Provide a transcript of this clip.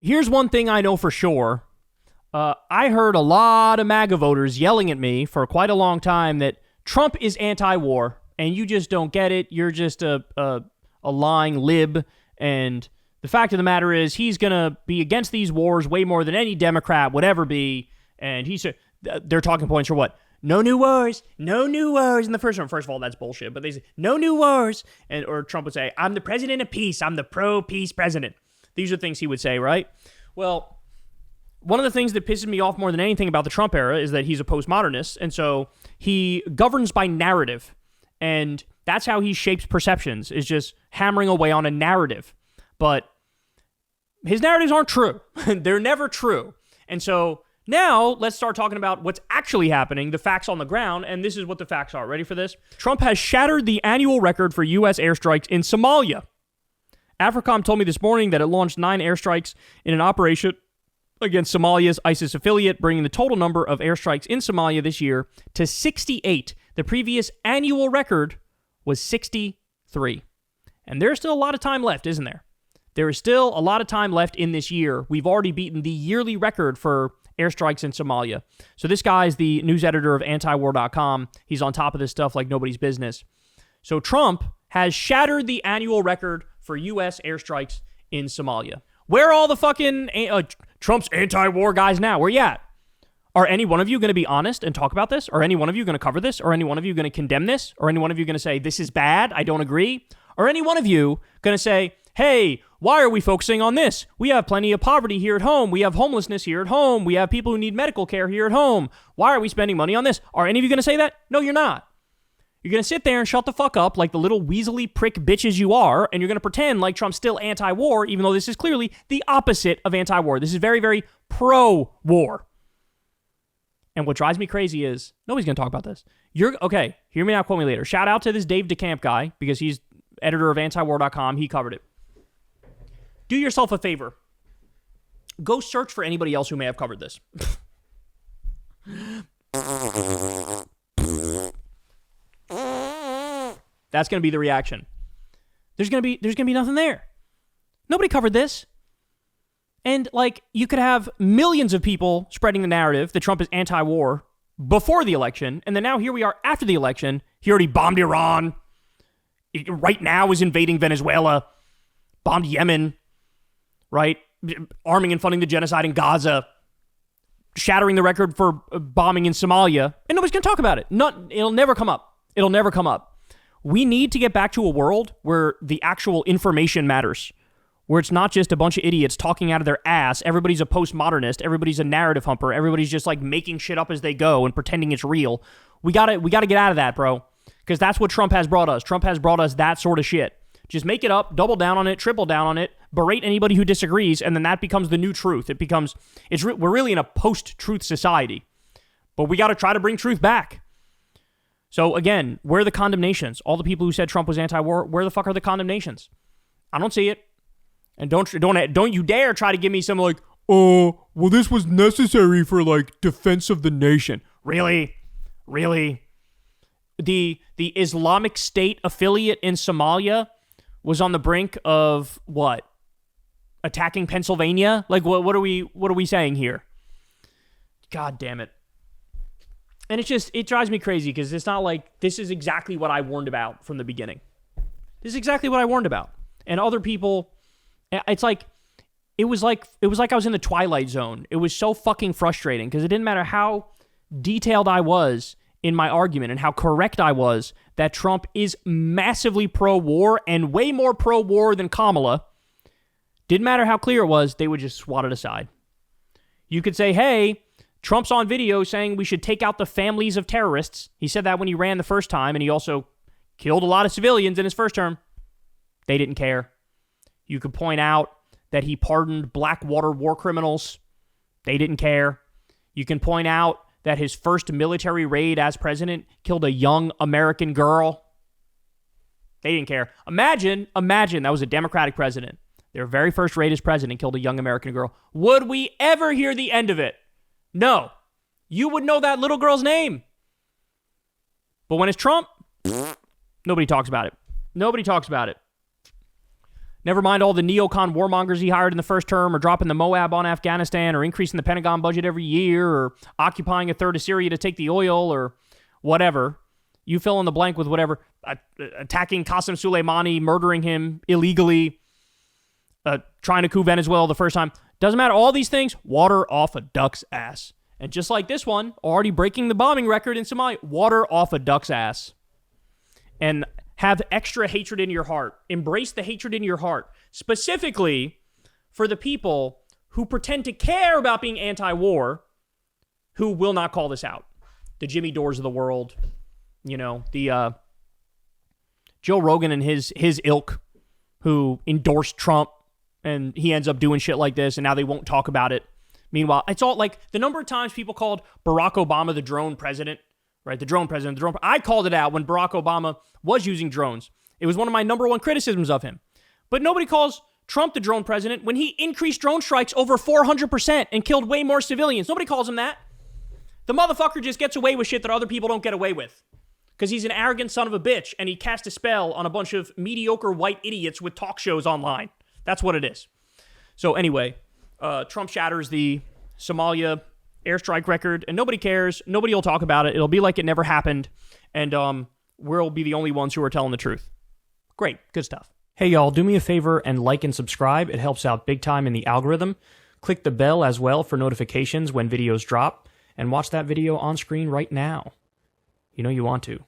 Here's one thing I know for sure. I heard a lot of MAGA voters yelling at me for quite a long time that Trump is anti-war, and you just don't get it. You're just a lying lib, and the fact of the matter is he's going to be against these wars way more than any Democrat would ever be, and their talking points are what? No new wars in the first one. First of all, that's bullshit, but they say, no new wars, or Trump would say, I'm the president of peace, I'm the pro-peace president. These are things he would say, right? Well, one of the things that pisses me off more than anything about the Trump era is that he's a postmodernist, and so he governs by narrative, and that's how he shapes perceptions, is just hammering away on a narrative. But his narratives aren't true. They're never true. And so now let's start talking about what's actually happening, the facts on the ground, and this is what the facts are. Ready for this? Trump has shattered the annual record for U.S. airstrikes in Somalia. AFRICOM told me this morning that it launched 9 airstrikes in an operation against Somalia's ISIS affiliate, bringing the total number of airstrikes in Somalia this year to 68. The previous annual record was 63. And there's still a lot of time left, isn't there? There is still a lot of time left in this year. We've already beaten the yearly record for airstrikes in Somalia. So this guy's the news editor of antiwar.com. He's on top of this stuff like nobody's business. So Trump has shattered the annual record for U.S. airstrikes in Somalia. Where are all the fucking Trump's anti-war guys now? Where you at? Are any one of you going to be honest and talk about this? Are any one of you going to cover this? Are any one of you going to condemn this? Or any one of you going to say, this is bad, I don't agree? Or any one of you going to say, hey, why are we focusing on this? We have plenty of poverty here at home. We have homelessness here at home. We have people who need medical care here at home. Why are we spending money on this? Are any of you going to say that? No, you're not. You're going to sit there and shut the fuck up like the little weaselly prick bitches you are, and you're going to pretend like Trump's still anti-war, even though this is clearly the opposite of anti-war. This is very, very pro-war. And what drives me crazy is, nobody's going to talk about this. Okay, hear me now, quote me later. Shout out to this Dave DeCamp guy, because he's editor of antiwar.com. He covered it. Do yourself a favor. Go search for anybody else who may have covered this. That's going to be the reaction. There's going to be nothing there. Nobody covered this. And like, you could have millions of people spreading the narrative that Trump is anti-war before the election, and then now here we are after the election. He already bombed Iran. Right now is invading Venezuela. Bombed Yemen. Right? Arming and funding the genocide in Gaza. Shattering the record for bombing in Somalia. And nobody's going to talk about it. It'll never come up. It'll never come up. We need to get back to a world where the actual information matters, where it's not just a bunch of idiots talking out of their ass. Everybody's a postmodernist. Everybody's a narrative humper. Everybody's just like making shit up as they go and pretending it's real. We gotta get out of that, bro, because that's what Trump has brought us. Trump has brought us that sort of shit. Just make it up, double down on it, triple down on it, berate anybody who disagrees, and then that becomes the new truth. We're really in a post-truth society, but we got to try to bring truth back. So again, where are the condemnations? All the people who said Trump was anti-war, where the fuck are the condemnations? I don't see it. And don't you dare try to give me some like, oh, well, this was necessary for like defense of the nation. Really? The Islamic State affiliate in Somalia was on the brink of what? Attacking Pennsylvania? Like what are we saying here? God damn it. And it drives me crazy because it's not like this is exactly what I warned about from the beginning. This is exactly what I warned about. And other people, it's like, it was like I was in the Twilight Zone. It was so fucking frustrating because it didn't matter how detailed I was in my argument and how correct I was that Trump is massively pro-war and way more pro-war than Kamala. Didn't matter how clear it was, they would just swat it aside. You could say, hey, Trump's on video saying we should take out the families of terrorists. He said that when he ran the first time, and he also killed a lot of civilians in his first term. They didn't care. You could point out that he pardoned Blackwater war criminals. They didn't care. You can point out that his first military raid as president killed a young American girl. They didn't care. Imagine that was a Democratic president. Their very first raid as president killed a young American girl. Would we ever hear the end of it? No. You would know that little girl's name. But when it's Trump, nobody talks about it. Nobody talks about it. Never mind all the neocon warmongers he hired in the first term, or dropping the Moab on Afghanistan, or increasing the Pentagon budget every year, or occupying a third of Syria to take the oil, or whatever. You fill in the blank with whatever. Attacking Qasem Soleimani, murdering him illegally, trying to coup Venezuela the first time. Doesn't matter. All these things, water off a duck's ass. And just like this one, already breaking the bombing record in Somalia, water off a duck's ass. And have extra hatred in your heart. Embrace the hatred in your heart. Specifically for the people who pretend to care about being anti-war, who will not call this out. The Jimmy Dores of the world. You know, the Joe Rogan and his ilk, who endorsed Trump, and he ends up doing shit like this, and now they won't talk about it. Meanwhile, it's all like the number of times people called Barack Obama the drone president, right? The drone president, I called it out when Barack Obama was using drones. It was one of my number one criticisms of him. But nobody calls Trump the drone president when he increased drone strikes over 400% and killed way more civilians. Nobody calls him that. The motherfucker just gets away with shit that other people don't get away with. Because he's an arrogant son of a bitch, and he cast a spell on a bunch of mediocre white idiots with talk shows online. That's what it is. So anyway, Trump shatters the Somalia airstrike record, and nobody cares. Nobody will talk about it. It'll be like it never happened, and we'll be the only ones who are telling the truth. Great. Good stuff. Hey, y'all, do me a favor and like and subscribe. It helps out big time in the algorithm. Click the bell as well for notifications when videos drop, and watch that video on screen right now. You know you want to.